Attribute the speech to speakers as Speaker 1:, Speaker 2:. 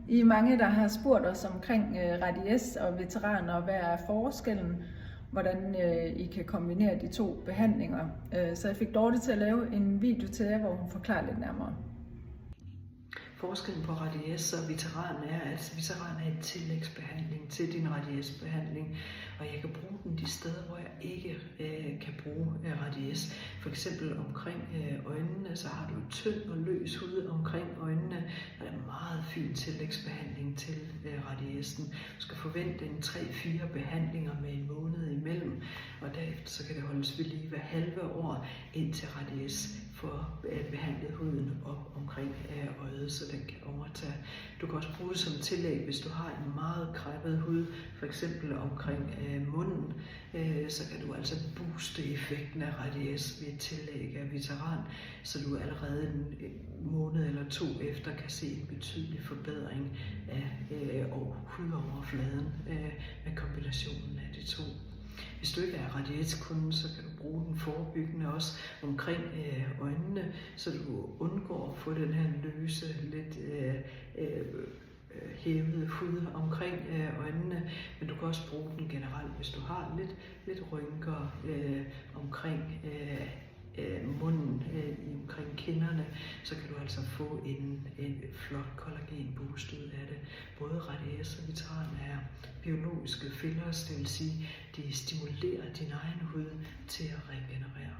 Speaker 1: I er mange, der har spurgt os omkring Radies og veteraner, og hvad er forskellen, hvordan I kan kombinere de to behandlinger. Så jeg fik Dorte til at lave en video til jer, hvor hun forklarer lidt nærmere.
Speaker 2: Forskellen på Radies og veteran er, at veteran er en tillægsbehandling til din Radies-behandling, og jeg kan bruge den de steder, hvor jeg ikke kan bruge Radies. For eksempel omkring øjnene, så har du tynd og løs hud omkring øjnene, og det er en meget fin tillægsbehandling til Radiesen. Du skal forvente en 3-4 behandlinger med en måned imellem, og derefter så kan det holdes ved lige hver halve år, indtil Radies får behandlet huden op omkring øjet, så den kan overtage. Du kan også bruge det som tillæg, hvis du har en meget krænket hud, for eksempel omkring munden, så kan du altså booste effekten af Radies ved et tillæg af veteran, så du allerede en måned eller 2 efter kan se en betydelig forbedring af hudoverfladen med kombinationen af de to. Hvis du ikke er Radies-kunde, så kan du bruge den forebyggende også omkring øjnene, så du undgår at få den her løse, lidt hævede hud omkring øjnene. Men du kan også bruge den generelt, hvis du har lidt rynker omkring munden, omkring kinderne, så kan du altså få en flot kollagenboost ud af det. Både Radies og veteran er biologiske fillers, det vil sige, de stimulerer din egen hud til at regenerere.